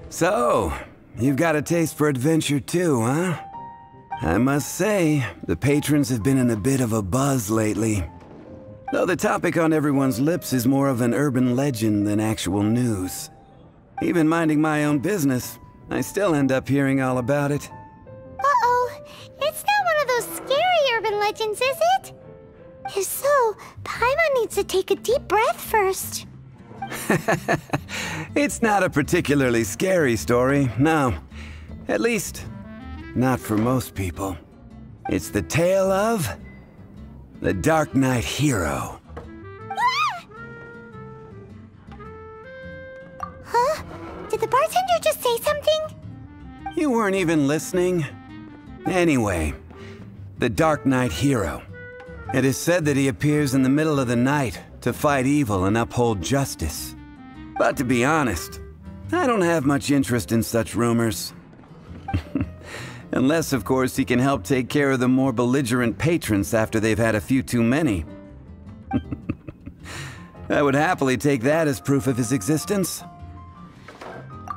So, you've got a taste for adventure too, huh? I must say, the patrons have been in a bit of a buzz lately. Though the topic on everyone's lips is more of an urban legend than actual news. Even minding my own business, I still end up hearing all about it. Uh-oh, it's not one of those scary urban legends, is it? If so, Paimon needs to take a deep breath first. It's not a particularly scary story, no. At least, not for most people. It's the tale of the Darknight Hero. Huh? Did the bartender just say something? You weren't even listening? Anyway, the Darknight Hero. It is said that he appears in the middle of the night to fight evil and uphold justice. But to be honest, I don't have much interest in such rumors. Unless, of course, he can help take care of the more belligerent patrons after they've had a few too many. I would happily take that as proof of his existence.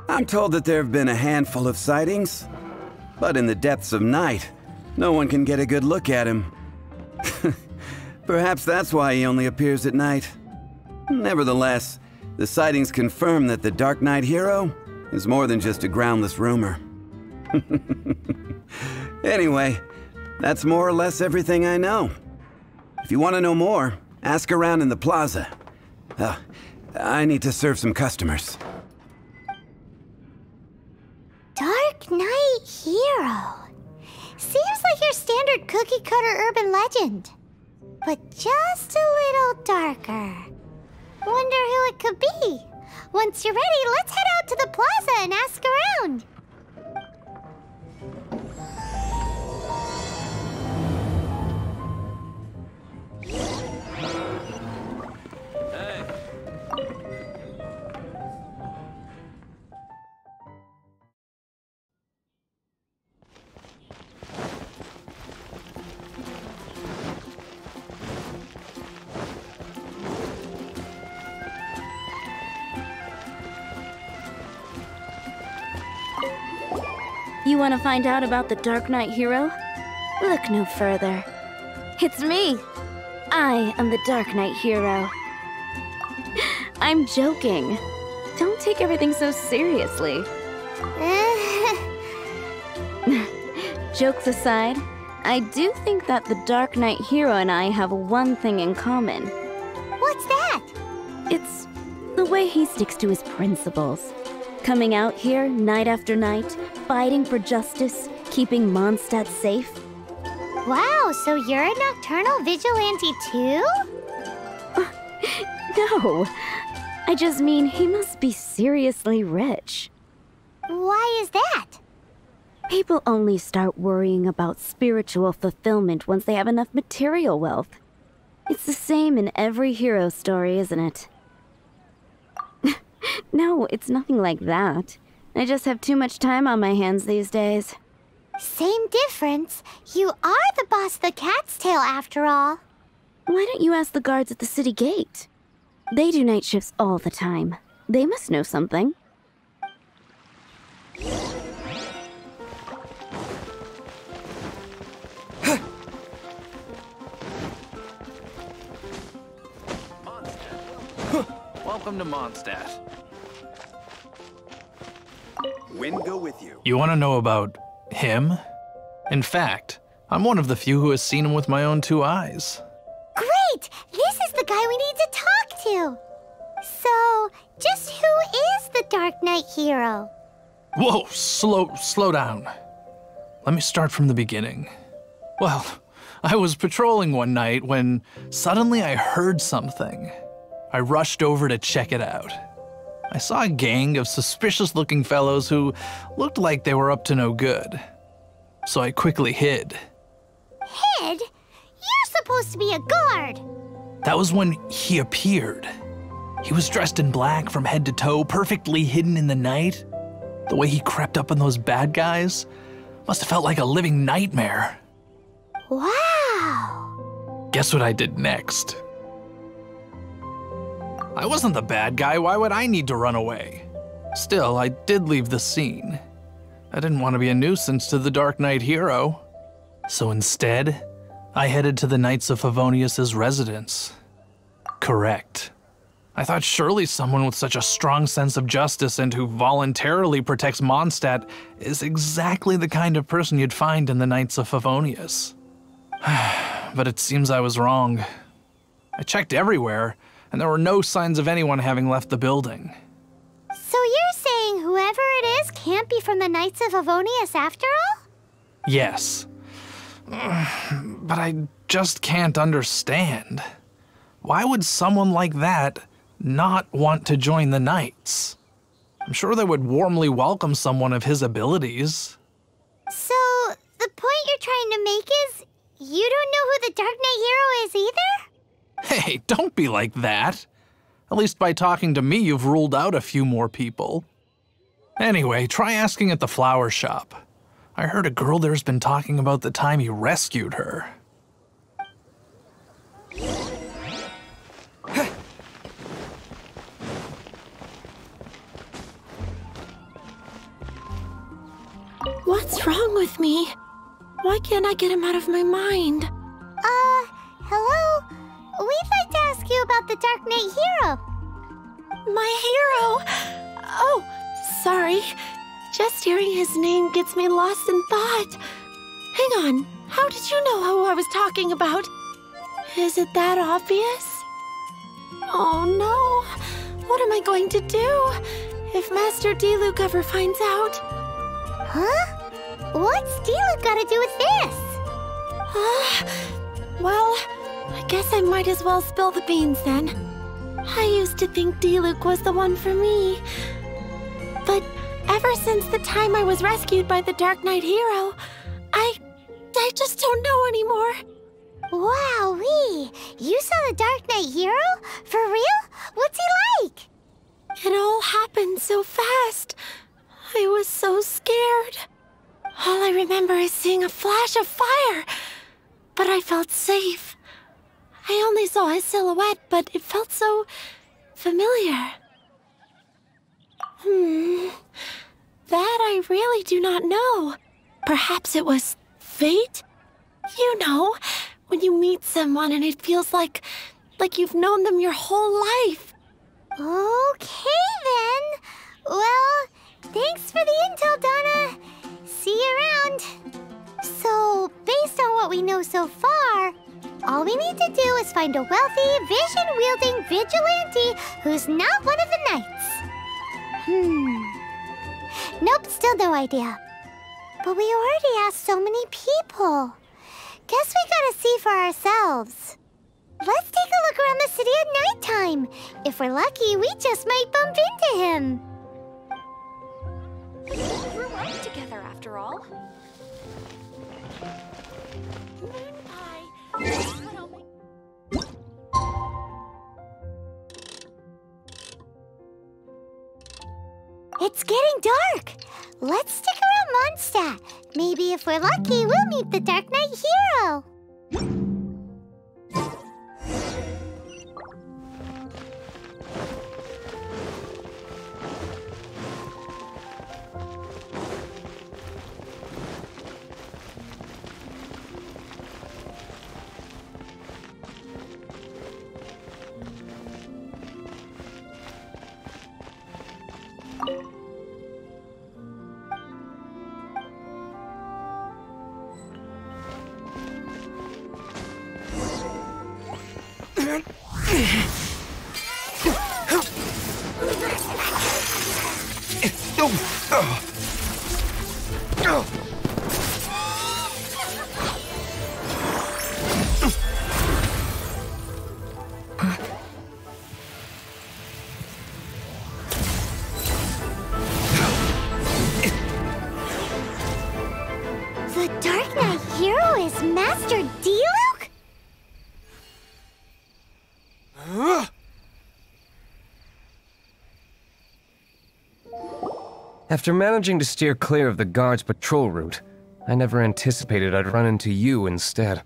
I'm told that there have been a handful of sightings, but in the depths of night, no one can get a good look at him. Perhaps that's why he only appears at night. Nevertheless, the sightings confirm that the Darknight Hero is more than just a groundless rumor. Anyway, that's more or less everything I know. If you want to know more, ask around in the plaza. I need to serve some customers. Darknight Hero. Seems like your standard cookie-cutter urban legend. But just a little darker. Wonder who it could be. Once you're ready, let's head out to the plaza and ask around. You want to find out about the Darknight Hero? Look no further. It's me! I am the Darknight Hero. I'm joking. Don't take everything so seriously. Jokes aside, I do think that the Darknight Hero and I have one thing in common. What's that? It's the way he sticks to his principles. Coming out here night after night, fighting for justice, keeping Mondstadt safe. Wow, so you're a nocturnal vigilante too? No, I just mean he must be seriously rich. Why is that? People only start worrying about spiritual fulfillment once they have enough material wealth. It's the same in every hero story, isn't it? No, it's nothing like that. I just have too much time on my hands these days. Same difference. You are the boss of the Cat's Tail after all. Why don't you ask the guards at the city gate? They do night shifts all the time. They must know something. Welcome to Mondstadt. Wind go with you. You want to know about him? In fact, I'm one of the few who has seen him with my own two eyes. Great! This is the guy we need to talk to. So, just who is the Darknight Hero? Whoa, slow down. Let me start from the beginning. Well, I was patrolling one night when suddenly I heard something. I rushed over to check it out. I saw a gang of suspicious-looking fellows who looked like they were up to no good. So I quickly hid. Hid? You're supposed to be a guard. That was when he appeared. He was dressed in black from head to toe, perfectly hidden in the night. The way he crept up on those bad guys must have felt like a living nightmare. Wow. Guess what I did next? I wasn't the bad guy, why would I need to run away? Still, I did leave the scene. I didn't want to be a nuisance to the Darknight Hero. So instead, I headed to the Knights of Favonius' residence. Correct. I thought surely someone with such a strong sense of justice and who voluntarily protects Mondstadt is exactly the kind of person you'd find in the Knights of Favonius. But it seems I was wrong. I checked everywhere, and there were no signs of anyone having left the building. So you're saying whoever it is can't be from the Knights of Favonius after all? Yes. But I just can't understand. Why would someone like that not want to join the Knights? I'm sure they would warmly welcome someone of his abilities. So, the point you're trying to make is you don't know who the Darknight Hero is either? Hey, don't be like that. At least by talking to me, you've ruled out a few more people. Anyway, try asking at the flower shop. I heard a girl there's been talking about the time you rescued her. What's wrong with me? Why can't I get him out of my mind? Hello? We'd like to ask you about the Darknight Hero. My hero! Oh, sorry. Just hearing his name gets me lost in thought. Hang on, how did you know who I was talking about? Is it that obvious? Oh no, what am I going to do if Master Diluc ever finds out? Huh? What's Diluc got to do with this? Well, I guess I might as well spill the beans then. I used to think Diluc was the one for me. But ever since the time I was rescued by the Darknight Hero, I just don't know anymore. Wowee! You saw the Darknight Hero? For real? What's he like? It all happened so fast. I was so scared. All I remember is seeing a flash of fire, but I felt safe. I only saw his silhouette, but it felt so familiar. That I really do not know. Perhaps it was fate? You know, when you meet someone and it feels like you've known them your whole life. Okay then. Well, thanks for the intel, Donna. See you around. So, based on what we know so far, all we need to do is find a wealthy, vision-wielding vigilante who's not one of the knights. Nope, still no idea. But we already asked so many people. Guess we gotta see for ourselves. Let's take a look around the city at nighttime. If we're lucky, we just might bump into him. We grew up together after all. It's getting dark. Let's stick around Mondstadt. Maybe if we're lucky, we'll meet the Darknight Hero. The Darknight Hero is Master Diluc? After managing to steer clear of the guards' patrol route, I never anticipated I'd run into you instead.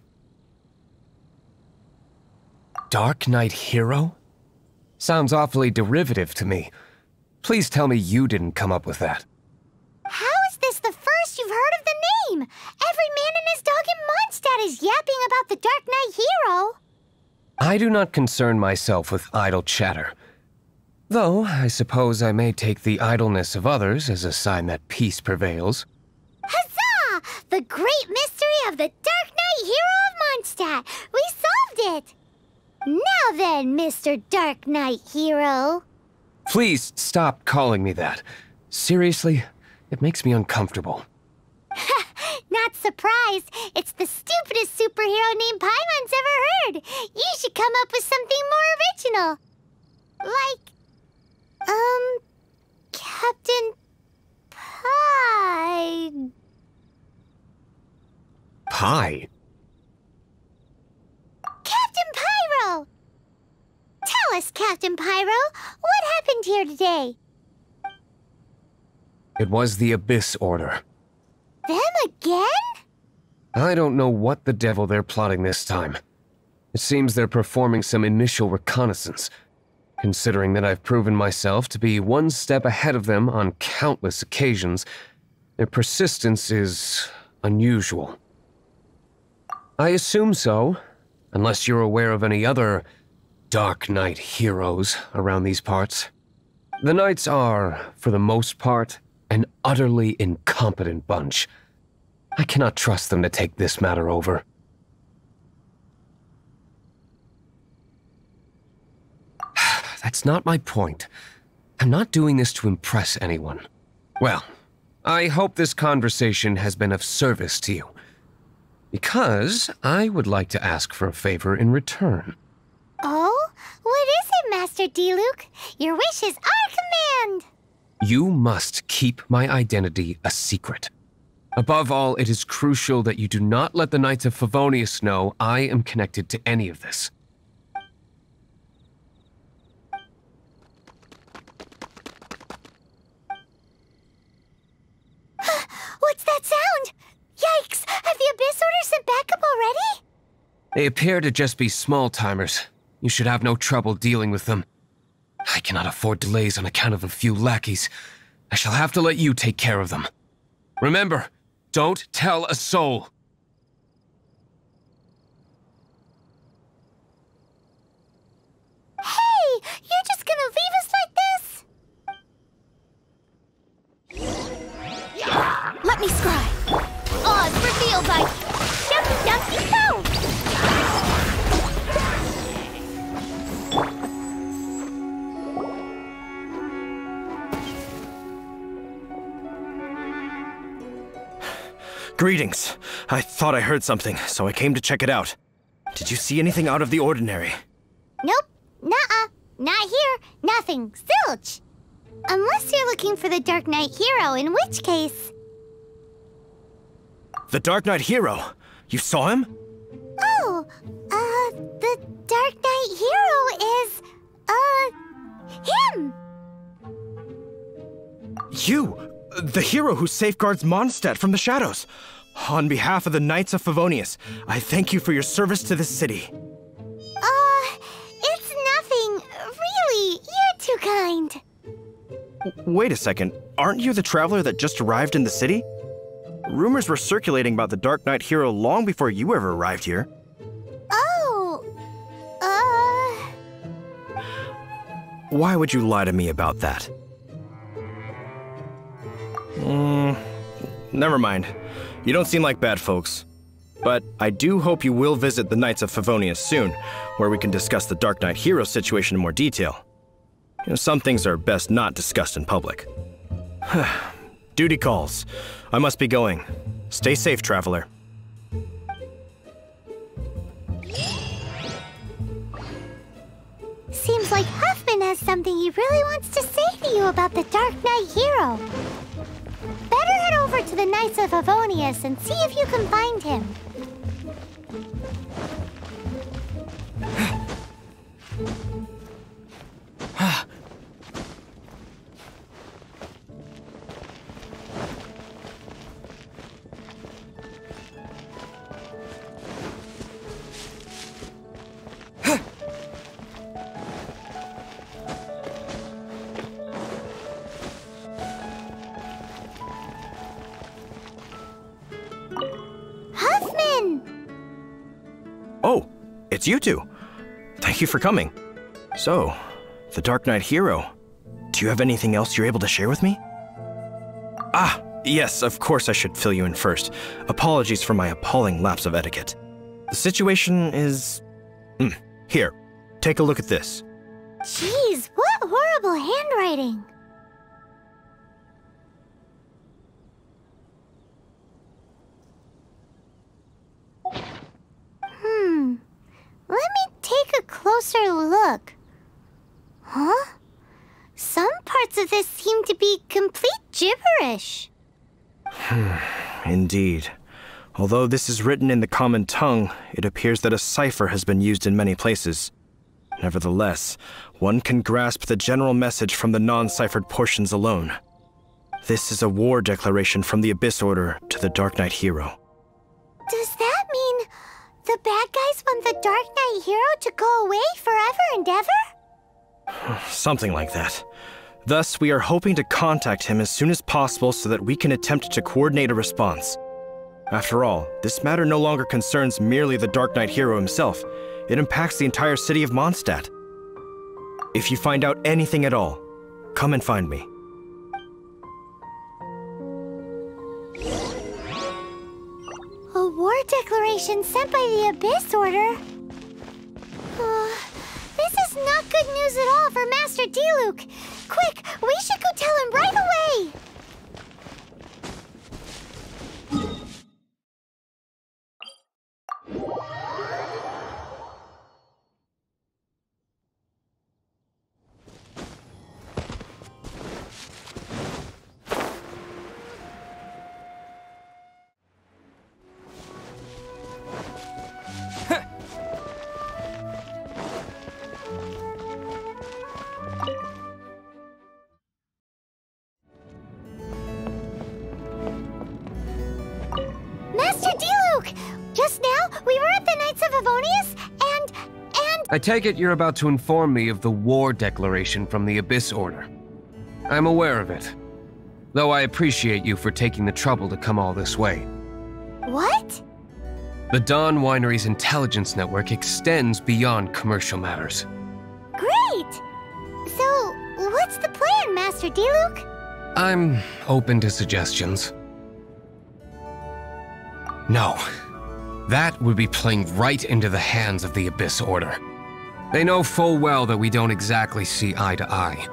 Darknight Hero? Sounds awfully derivative to me. Please tell me you didn't come up with that. How is this the first you've heard of the name? Every man and his dog in Mondstadt is yapping about the Darknight Hero. I do not concern myself with idle chatter. Though, I suppose I may take the idleness of others as a sign that peace prevails. Huzzah! The great mystery of the Darknight Hero of Mondstadt! We solved it! Now then, Mr. Darknight Hero. Please stop calling me that. Seriously, it makes me uncomfortable. Not surprised. It's the stupidest superhero name Paimon's ever heard. You should come up with something more original. Like, Captain Pie. Pie? Captain Pyro! Tell us, Captain Pyro, what happened here today? It was the Abyss Order. Them again? I don't know what the devil they're plotting this time. It seems they're performing some initial reconnaissance. Considering that I've proven myself to be one step ahead of them on countless occasions, their persistence is unusual. I assume so, unless you're aware of any other Darknight heroes around these parts. The Knights are, for the most part, an utterly incompetent bunch. I cannot trust them to take this matter over. That's not my point. I'm not doing this to impress anyone. Well, I hope this conversation has been of service to you. Because I would like to ask for a favor in return. Oh? What is it, Master Diluc? Your wish is our command! You must keep my identity a secret. Above all, it is crucial that you do not let the Knights of Favonius know I am connected to any of this. What's that sound? Yikes! Have the Abyss Order sent backup already? They appear to just be small-timers. You should have no trouble dealing with them. I cannot afford delays on account of a few lackeys. I shall have to let you take care of them. Remember, don't tell a soul. Hey! You're just gonna leave us like this? Let me scry. Oz revealed by Dumpy Dumpy Go! Greetings. I thought I heard something, so I came to check it out. Did you see anything out of the ordinary? Nope. Nuh-uh. Not here. Nothing. Zilch. Unless you're looking for the Darknight Hero, in which case... The Darknight Hero? You saw him? Oh, the Darknight Hero is, him! You! The hero who safeguards Mondstadt from the shadows. On behalf of the Knights of Favonius, I thank you for your service to this city. It's nothing. Really, you're too kind. Wait a second. Aren't you the traveler that just arrived in the city? Rumors were circulating about the Darknight Hero long before you ever arrived here. Oh, Why would you lie to me about that? Never mind. You don't seem like bad folks. But I do hope you will visit the Knights of Favonius soon, where we can discuss the Darknight Hero situation in more detail. You know, some things are best not discussed in public. Duty calls. I must be going. Stay safe, traveler. seems like Huffman has something he really wants to say to you about the Darknight Hero. Better head over to the Knights of Favonius and see if you can find him. Huffman! Oh, it's you two. Thank you for coming. So, the Darknight Hero. Do you have anything else you're able to share with me? Ah, yes, of course I should fill you in first. Apologies for my appalling lapse of etiquette. The situation is... Here, take a look at this. Jeez, what horrible handwriting. Let me take a closer look. Huh? Some parts of this seem to be complete gibberish. Indeed. Although this is written in the common tongue, it appears that a cipher has been used in many places. Nevertheless, one can grasp the general message from the non-ciphered portions alone. This is a war declaration from the Abyss Order to the Darknight Hero. Does that mean the bad guys want the Darknight Hero to go away forever and ever? Something like that. Thus, we are hoping to contact him as soon as possible so that we can attempt to coordinate a response. After all, this matter no longer concerns merely the Darknight Hero himself. It impacts the entire city of Mondstadt. If you find out anything at all, come and find me. A war declaration sent by the Abyss Order? This is not good news at all for Master Diluc. Quick, we should go tell him right away! Master Diluc! Just now, we were at the Knights of Favonius, and... I take it you're about to inform me of the war declaration from the Abyss Order. I'm aware of it, though I appreciate you for taking the trouble to come all this way. What? The Dawn Winery's intelligence network extends beyond commercial matters. Great! So, what's the plan, Master Diluc? I'm open to suggestions. No. That would be playing right into the hands of the Abyss Order. They know full well that we don't exactly see eye to eye.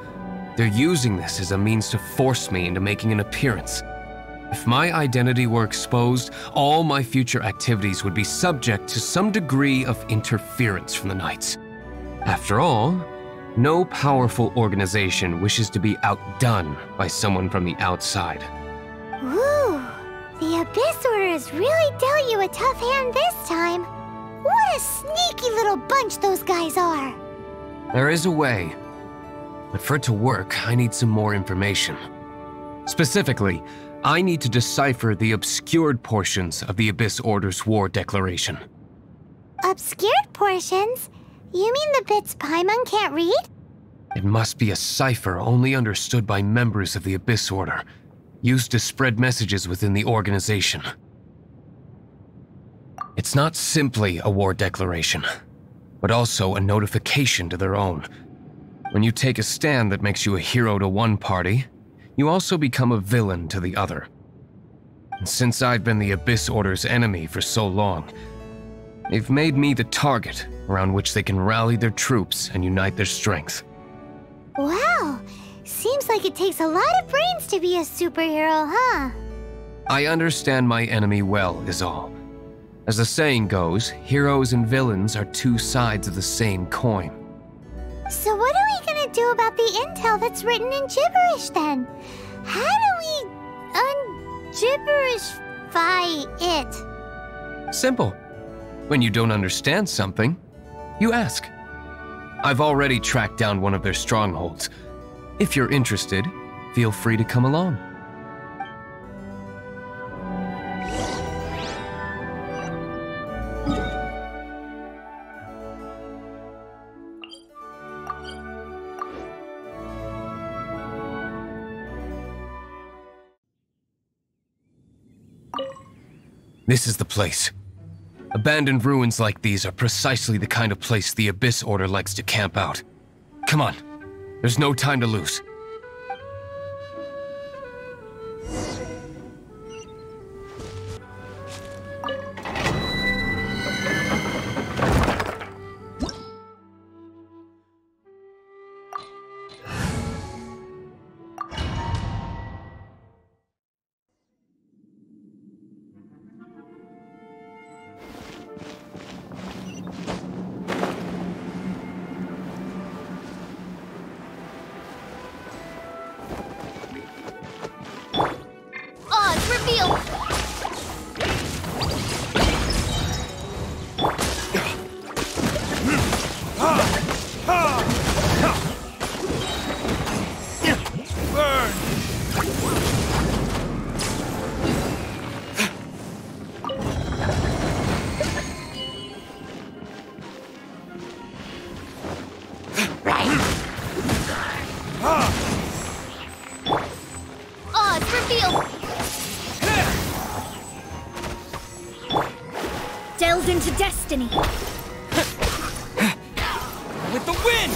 They're using this as a means to force me into making an appearance. If my identity were exposed, all my future activities would be subject to some degree of interference from the Knights. After all, no powerful organization wishes to be outdone by someone from the outside. Ooh, the Abyss Order has really dealt you a tough hand this time. What a sneaky little bunch those guys are. There is a way, but for it to work, I need some more information. Specifically, I need to decipher the obscured portions of the Abyss Order's war declaration. Obscured portions? You mean the bits Paimon can't read? It must be a cipher only understood by members of the Abyss Order, used to spread messages within the organization. It's not simply a war declaration, but also a notification to their own. When you take a stand that makes you a hero to one party, you also become a villain to the other. And since I've been the Abyss Order's enemy for so long, they've made me the target around which they can rally their troops and unite their strength. Wow, seems like it takes a lot of brains to be a superhero, huh? I understand my enemy well, is all. As the saying goes, heroes and villains are two sides of the same coin. So what are we gonna do about the intel that's written in gibberish then? How do we un-gibberishify it? Simple. When you don't understand something, you ask. I've already tracked down one of their strongholds. If you're interested, feel free to come along. This is the place. Abandoned ruins like these are precisely the kind of place the Abyss Order likes to camp out. Come on. There's no time to lose. Delved into destiny. With the wind!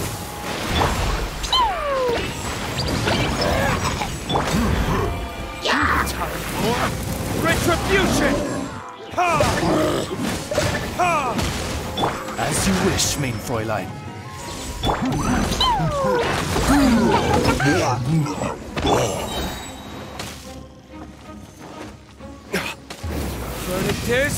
Time for retribution! As you wish, mein Fräulein. Furnitus?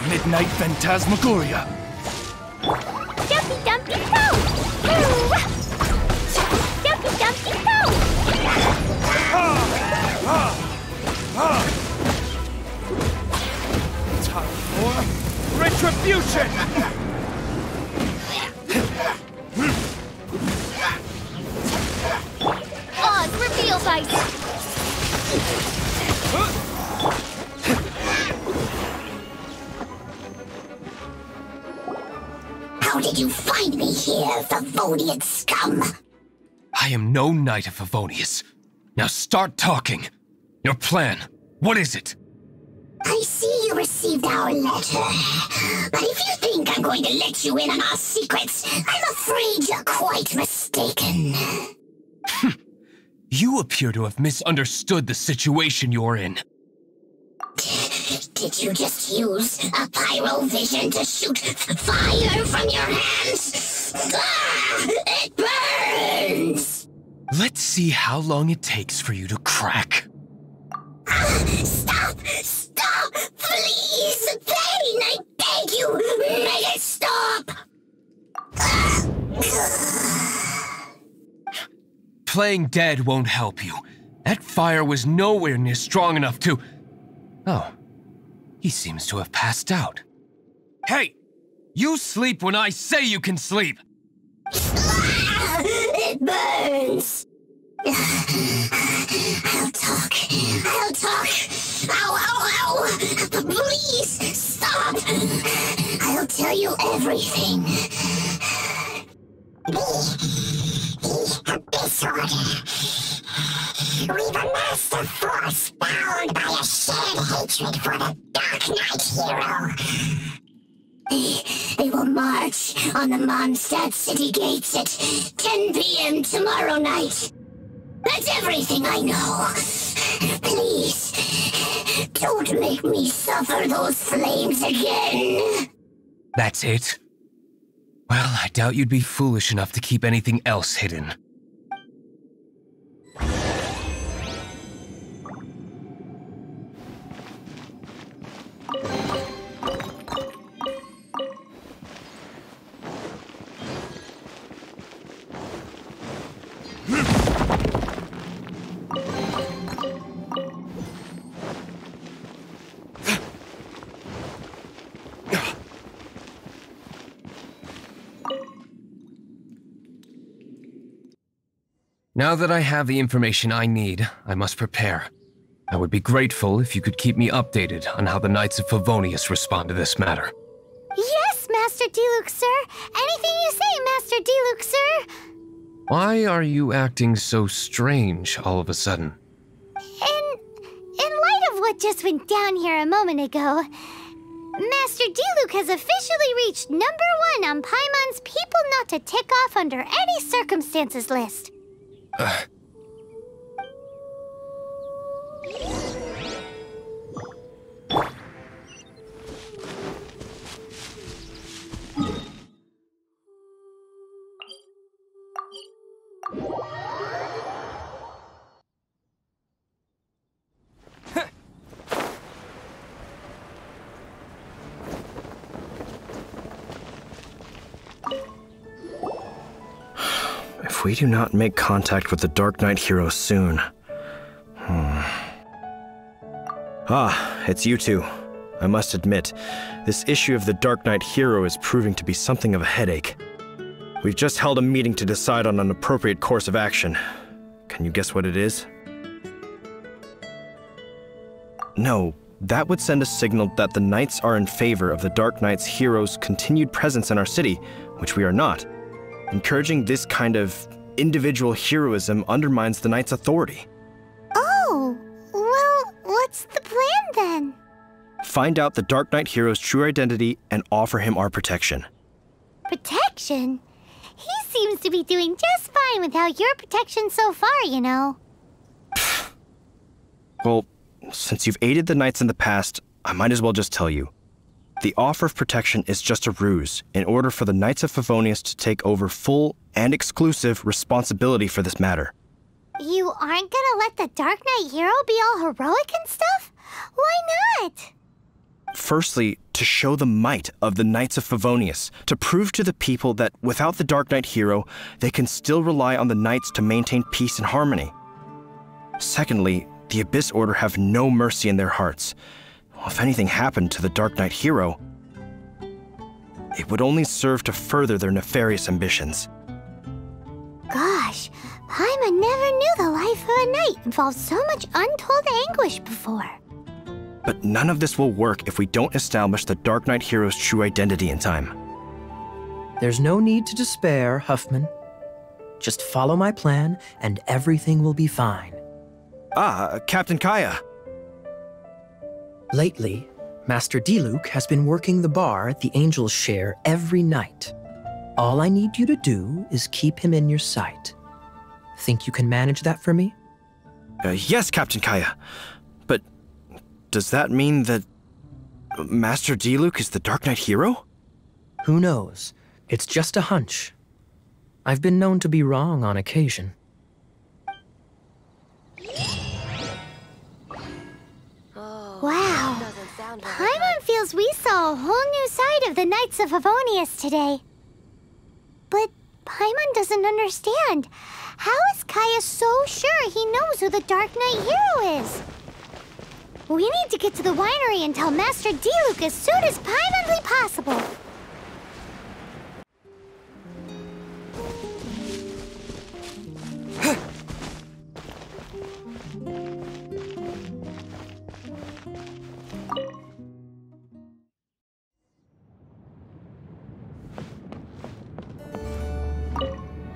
Midnight Phantasmagoria. Dumpy Dumpy Toe! Dumpy Dumpy Toe! Time for retribution! Oz, reveal thyself! How did you find me here, Favonian scum? I am no Knight of Favonius. Now start talking. Your plan, what is it? I see you received our letter. But if you think I'm going to let you in on our secrets, I'm afraid you're quite mistaken. You appear to have misunderstood the situation you're in. Did you just use a pyro vision to shoot fire from your hands? Ah, it burns! Let's see how long it takes for you to crack. Stop! Stop! Please! Thane, I beg you! Make it stop! Playing dead won't help you. That fire was nowhere near strong enough to... Oh. He seems to have passed out. Hey! You sleep when I say you can sleep! It burns! I'll talk. I'll talk. Ow, ow, ow! Please, stop! I'll tell you everything. The Abyss Order. We've amassed a force bound by a shared hatred for the Darknight Hero. They will march on the Mondstadt city gates at 10 p.m. tomorrow night. That's everything I know. Please, don't make me suffer those flames again. That's it? Well, I doubt you'd be foolish enough to keep anything else hidden. Now that I have the information I need, I must prepare. I would be grateful if you could keep me updated on how the Knights of Favonius respond to this matter. Yes, Master Diluc, sir. Anything you say, Master Diluc, sir. Why are you acting so strange all of a sudden? In light of what just went down here a moment ago, Master Diluc has officially reached #1 on Paimon's people not to tick off under any circumstances list. If we do not make contact with the Darknight Hero soon... Ah, it's you two. I must admit, this issue of the Darknight Hero is proving to be something of a headache. We've just held a meeting to decide on an appropriate course of action. Can you guess what it is? No, that would send a signal that the Knights are in favor of the Darknight Hero's continued presence in our city, which we are not. Encouraging this kind of individual heroism undermines the Knight's authority. Oh, well, what's the plan then? Find out the Darknight Hero's true identity and offer him our protection. Protection? He seems to be doing just fine without your protection so far, you know. Well, since you've aided the Knights in the past, I might as well just tell you. The offer of protection is just a ruse in order for the Knights of Favonius to take over full and exclusive responsibility for this matter. You aren't gonna let the Darknight Hero be all heroic and stuff? Why not? Firstly, to show the might of the Knights of Favonius, to prove to the people that without the Darknight Hero, they can still rely on the Knights to maintain peace and harmony. Secondly, the Abyss Order have no mercy in their hearts. If anything happened to the Darknight Hero, it would only serve to further their nefarious ambitions. Gosh, Paimon never knew the life of a knight involved so much untold anguish before. But none of this will work if we don't establish the Darknight Hero's true identity in time. There's no need to despair, Huffman. Just follow my plan and everything will be fine. Ah, Captain Kaya. Lately, Master Diluc has been working the bar the Angels share every night. All I need you to do is keep him in your sight. Think you can manage that for me? Yes, Captain Kaya. But does that mean that Master Diluc is the Darknight Hero? Who knows? It's just a hunch. I've been known to be wrong on occasion. Wow, Paimon feels we saw a whole new side of the Knights of Favonius today. But Paimon doesn't understand. How is Kaya so sure he knows who the Darknight Hero is? We need to get to the winery and tell Master Diluc as soon as Paimonly possible.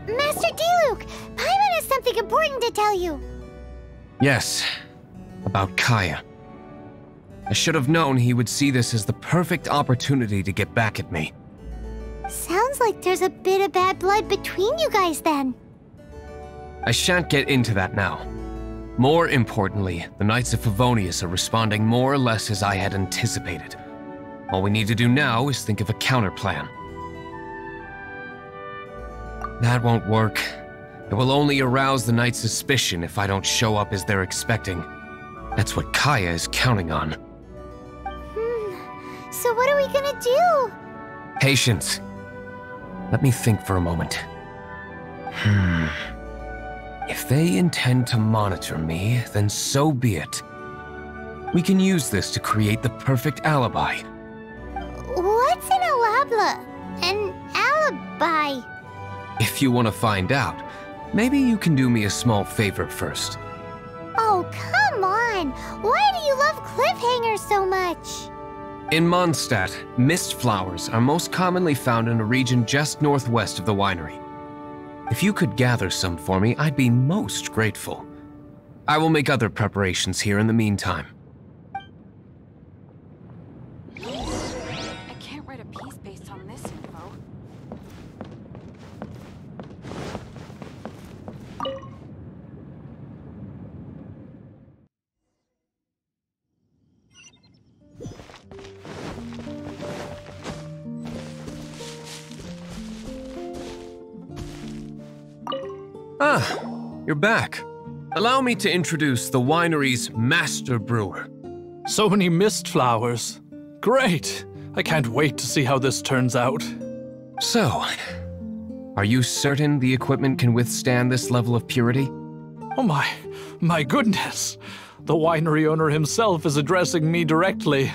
Master Diluc, Paimon has something important to tell you. Yes, about Kaya. I should have known he would see this as the perfect opportunity to get back at me. Sounds like there's a bit of bad blood between you guys then. I shan't get into that now. More importantly, the Knights of Favonius are responding more or less as I had anticipated. All we need to do now is think of a counterplan. That won't work. It will only arouse the Knights' suspicion if I don't show up as they're expecting. That's what Kaya is counting on. So what are we gonna do? Patience. Let me think for a moment. If they intend to monitor me, then so be it. We can use this to create the perfect alibi. What's an alabla? An alibi? If you want to find out, maybe you can do me a small favor first. Oh, come on! Why do you love cliffhangers so much? In Mondstadt, mist flowers are most commonly found in a region just northwest of the winery. If you could gather some for me, I'd be most grateful. I will make other preparations here in the meantime. I can't write a piece based on this info. Ah, you're back. Allow me to introduce the winery's master brewer. So many mist flowers. Great! I can't wait to see how this turns out. So, are you certain the equipment can withstand this level of purity? Oh my goodness! The winery owner himself is addressing me directly.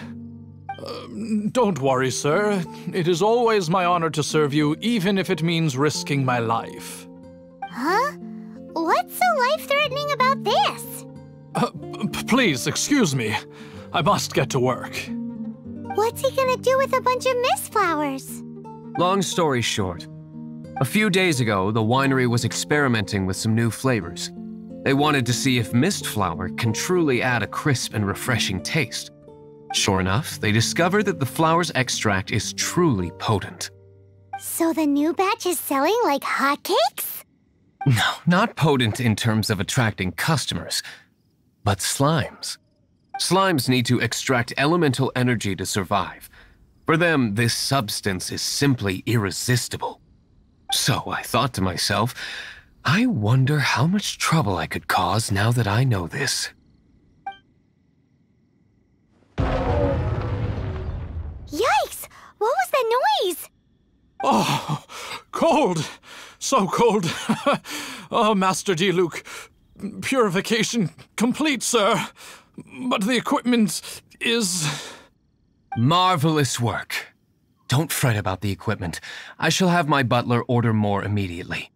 Don't worry, sir. It is always my honor to serve you, even if it means risking my life. Huh? What's so life-threatening about this? Please, excuse me. I must get to work. What's he gonna do with a bunch of mist flowers? Long story short, a few days ago, the winery was experimenting with some new flavors. They wanted to see if mist flower can truly add a crisp and refreshing taste. Sure enough, they discovered that the flower's extract is truly potent. So the new batch is selling like hotcakes? No, not potent in terms of attracting customers, but slimes. Slimes need to extract elemental energy to survive. For them, this substance is simply irresistible. So I thought to myself, I wonder how much trouble I could cause now that I know this. Yikes! What was that noise? Oh, cold! So cold. Oh, Master Diluc. Purification complete, sir. But the equipment is... Marvelous work. Don't fret about the equipment. I shall have my butler order more immediately.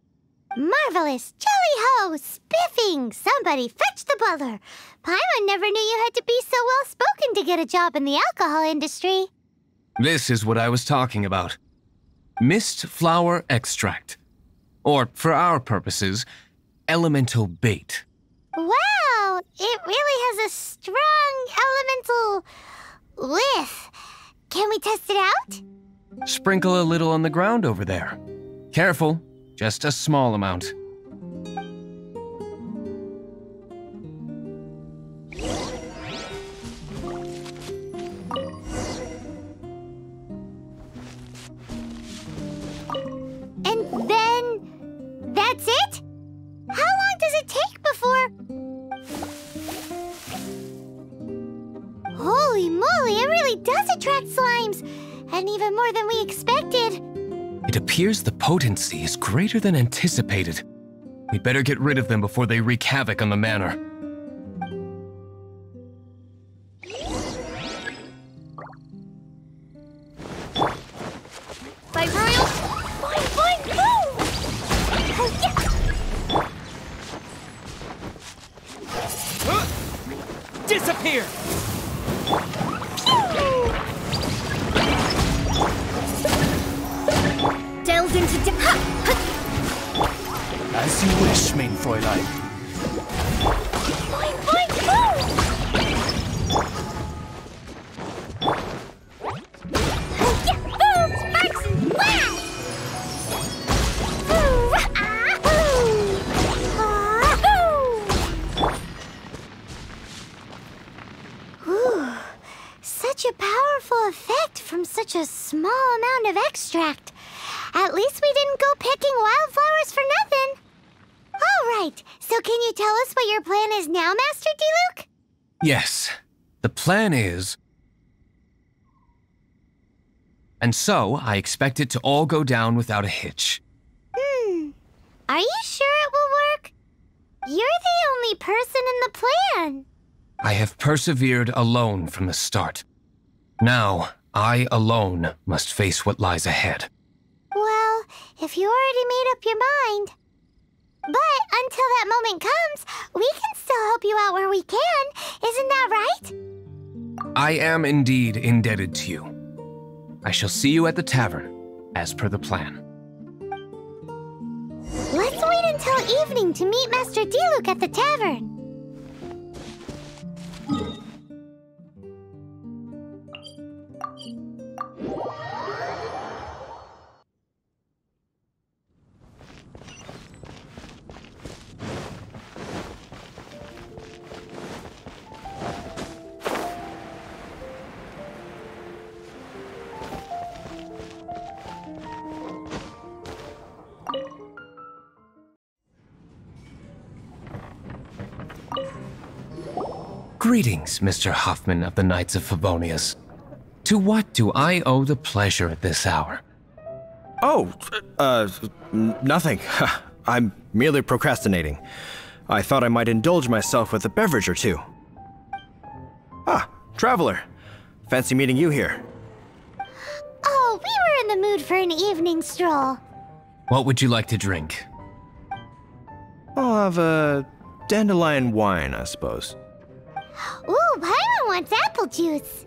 Marvelous! Jolly-ho! Spiffing! Somebody fetch the butler! Paimon never knew you had to be so well-spoken to get a job in the alcohol industry. This is what I was talking about. Mist flower extract. Or, for our purposes, elemental bait. Wow! It really has a strong elemental whiff. Can we test it out? Sprinkle a little on the ground over there. Careful, just a small amount. And then... that's it? How long does it take before... Holy moly, it really does attract slimes! And even more than we expected. It appears the potency is greater than anticipated. We'd better get rid of them before they wreak havoc on the manor. By royal... Fine, move! Oh, yeah! Disappear! Delved into As you wish, mein Fräulein. Fine, move! Oh, yeah! Boom! Sparks and wow! such a small amount of extract. At least we didn't go picking wildflowers for nothing. All right, so can you tell us what your plan is now, Master Diluc? Yes, the plan is... And so, I expect it to all go down without a hitch. Are you sure it will work? You're the only person in the plan. I have persevered alone from the start. Now, I alone must face what lies ahead. Well, if you already made up your mind. But until that moment comes, we can still help you out where we can. Isn't that right? I am indeed indebted to you. I shall see you at the tavern, as per the plan. Let's wait until evening to meet Master Diluc at the tavern. Greetings, Mr. Hoffman of the Knights of Favonius. To what do I owe the pleasure at this hour? Oh, nothing. I'm merely procrastinating. I thought I might indulge myself with a beverage or two. Ah, traveler. Fancy meeting you here. Oh, we were in the mood for an evening stroll. What would you like to drink? I'll have a dandelion wine, I suppose. Ooh, Paimon wants apple juice.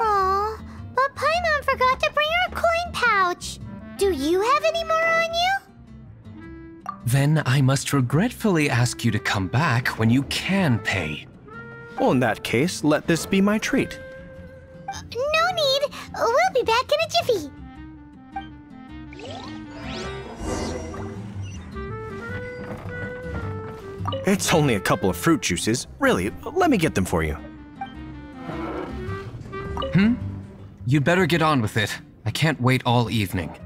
Aw, but Paimon forgot to bring her coin pouch. Do you have any more on you? Then I must regretfully ask you to come back when you can pay. Well, in that case, let this be my treat. No need. We'll be back in a jiffy. It's only a couple of fruit juices. Really, let me get them for you. You'd better get on with it. I can't wait all evening.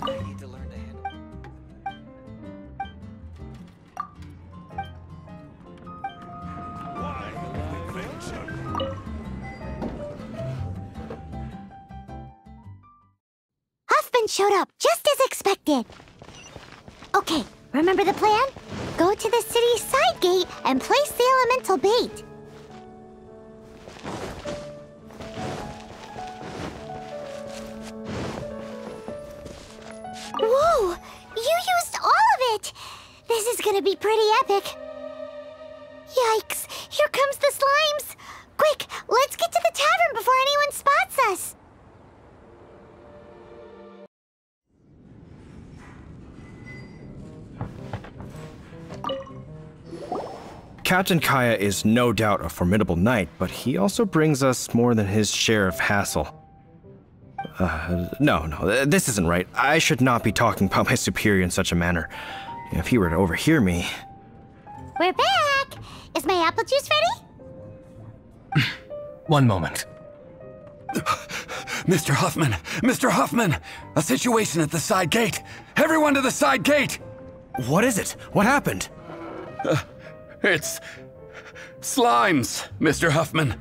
I need to learn to handle. Huffman showed up just as expected. Okay, remember the plan? Go to the city's side gate and place the elemental bait. Whoa! You used all of it! This is gonna be pretty epic. Yikes! Here comes the slimes! Quick, let's get to the tavern before anyone spots us! Captain Kaya is no doubt a formidable knight, but he also brings us more than his share of hassle. No, this isn't right. I should not be talking about my superior in such a manner. If he were to overhear me... We're back! Is my apple juice ready? One moment. Mr. Huffman! Mr. Huffman! A situation at the side gate! Everyone to the side gate! What is it? What happened? It's... slimes, Mr. Huffman.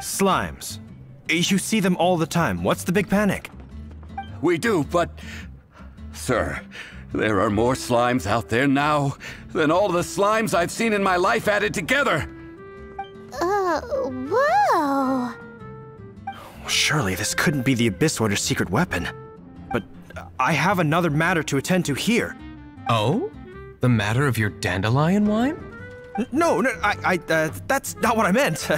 Slimes? You see them all the time. What's the big panic? We do, but... Sir, there are more slimes out there now than all the slimes I've seen in my life added together. Whoa. Surely this couldn't be the Abyss Order's secret weapon. But I have another matter to attend to here. Oh? The matter of your dandelion wine? No, that's not what I meant.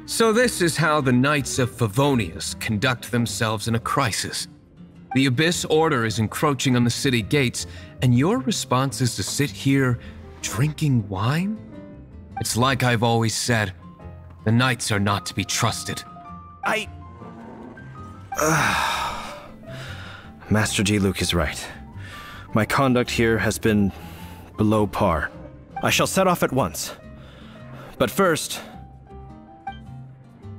So this is how the Knights of Favonius conduct themselves in a crisis. The Abyss Order is encroaching on the city gates, and your response is to sit here drinking wine? It's like I've always said, the Knights are not to be trusted. Master Diluc is right. My conduct here has been below par. I shall set off at once. But first,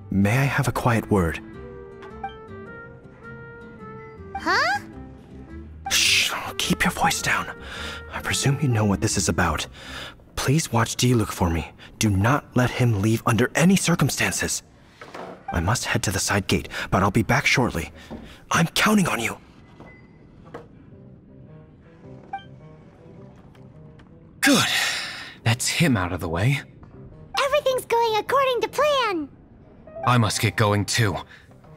may I have a quiet word? Huh? Shh, keep your voice down. I presume you know what this is about. Please watch Diluc for me. Do not let him leave under any circumstances. I must head to the side gate, but I'll be back shortly. I'm counting on you. Good. That's him out of the way. Everything's going according to plan. I must get going too.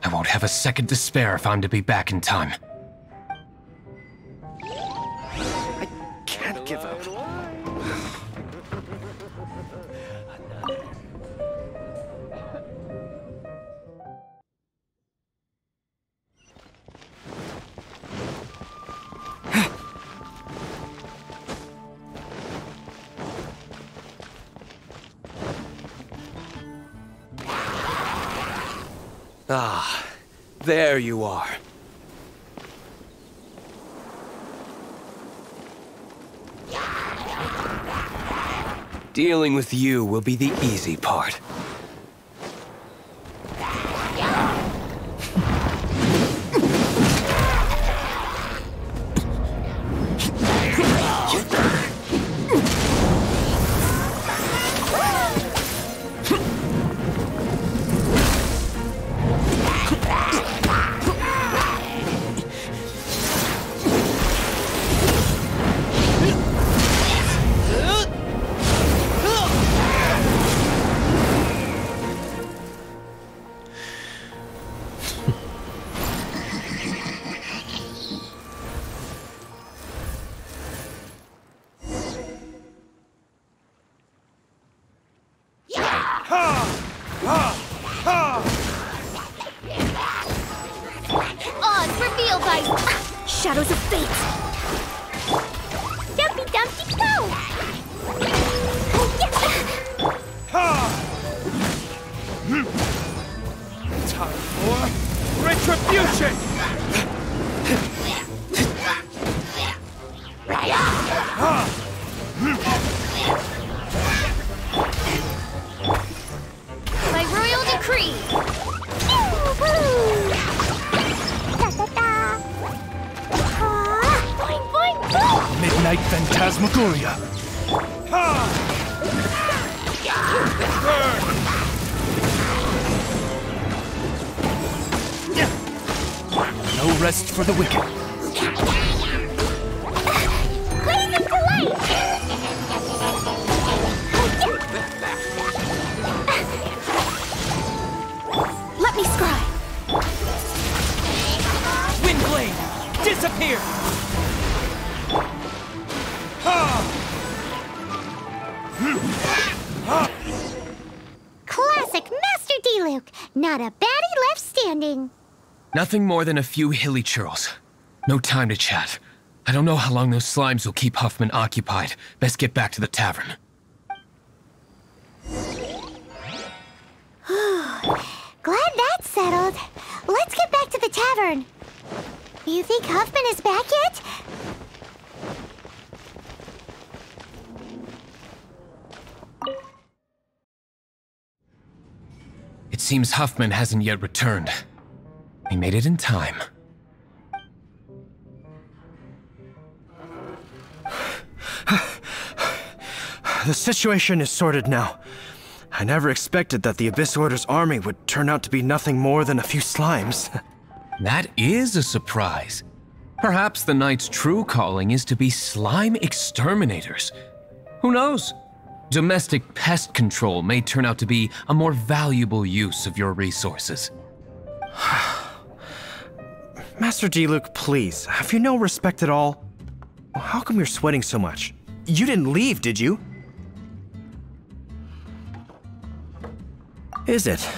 I won't have a second to spare if I'm to be back in time. I can't give up. Ah, there you are. Dealing with you will be the easy part. Odds revealed by shadows of fate. Dumpy dumpty go. Time for retribution! By royal decree. Midnight Phantasmagoria. No rest for the wicked. Blazing delight! Let me scry. Windblade, disappear! Classic Master Diluc. Not a baddie left standing. Nothing more than a few hilly churls. No time to chat. I don't know how long those slimes will keep Huffman occupied. Best get back to the tavern. Glad that's settled. Let's get back to the tavern. You think Huffman is back yet? It seems Huffman hasn't yet returned. He made it in time. The situation is sorted now. I never expected that the Abyss Order's army would turn out to be nothing more than a few slimes. That is a surprise. Perhaps the Knight's true calling is to be slime exterminators. Who knows? Domestic pest control may turn out to be a more valuable use of your resources. Master Diluc, please, have you no respect at all? How come you're sweating so much? You didn't leave, did you? Is it?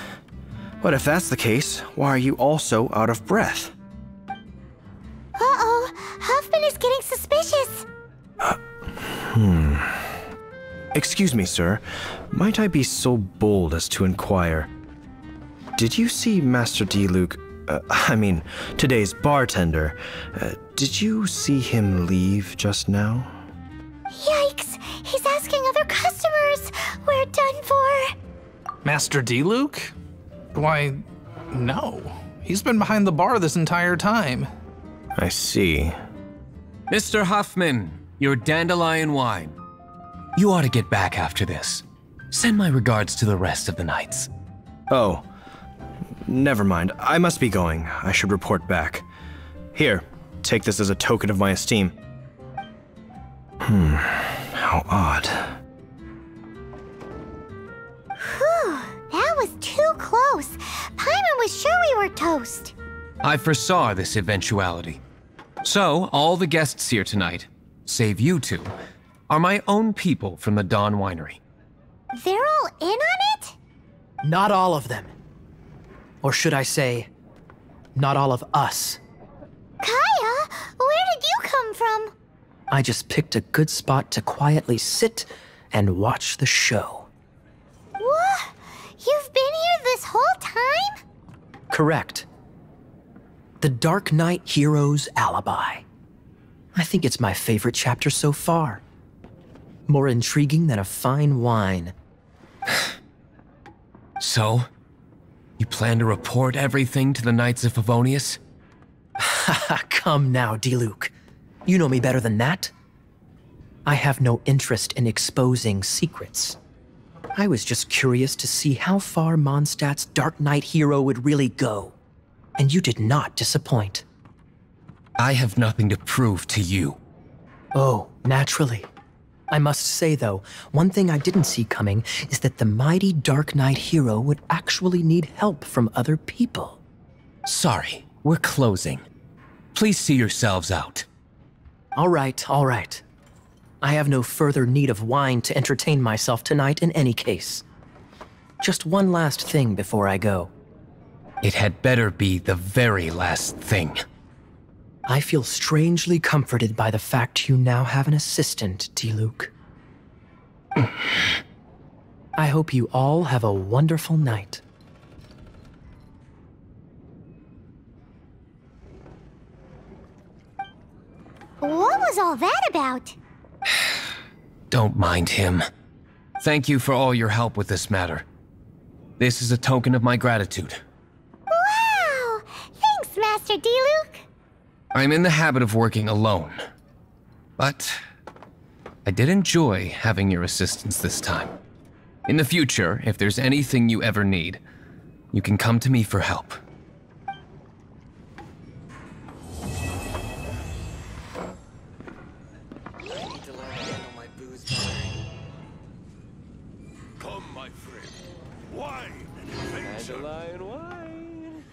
But if that's the case, why are you also out of breath? Uh-oh, Huffman is getting suspicious. Excuse me, sir. Might I be so bold as to inquire? Did you see Master Diluc, today's bartender, did you see him leave just now? Yikes! Master Diluc? Why, no. He's been behind the bar this entire time. I see. Mr. Huffman, your dandelion wine. You ought to get back after this. Send my regards to the rest of the knights. Oh, never mind. I must be going. I should report back. Here, take this as a token of my esteem. How odd. Whew, that was too close. Paimon was sure we were toast. I foresaw this eventuality. So, all the guests here tonight, save you two, are my own people from the Dawn Winery. They're all in on it? Not all of them. Or should I say, not all of us. Kaya, where did you come from? I just picked a good spot to quietly sit and watch the show. What? You've been here this whole time? Correct. The Darknight Hero's Alibi. I think it's my favorite chapter so far. More intriguing than a fine wine. So, you plan to report everything to the Knights of Favonius? Come now, Diluc. You know me better than that. I have no interest in exposing secrets. I was just curious to see how far Mondstadt's Darknight Hero would really go. And you did not disappoint. I have nothing to prove to you. Oh, naturally. I must say, though, one thing I didn't see coming is that the mighty Darknight Hero would actually need help from other people. Sorry, we're closing. Please see yourselves out. All right, all right. I have no further need of wine to entertain myself tonight in any case. Just one last thing before I go. It had better be the very last thing. I feel strangely comforted by the fact you now have an assistant, Diluc. I hope you all have a wonderful night. What was all that about? Don't mind him. Thank you for all your help with this matter. This is a token of my gratitude. Wow! Thanks, Master Diluc. I'm in the habit of working alone, but I did enjoy having your assistance this time. In the future, if there's anything you ever need, you can come to me for help. Come, my friend. Wine and adventure. Dandelion wine.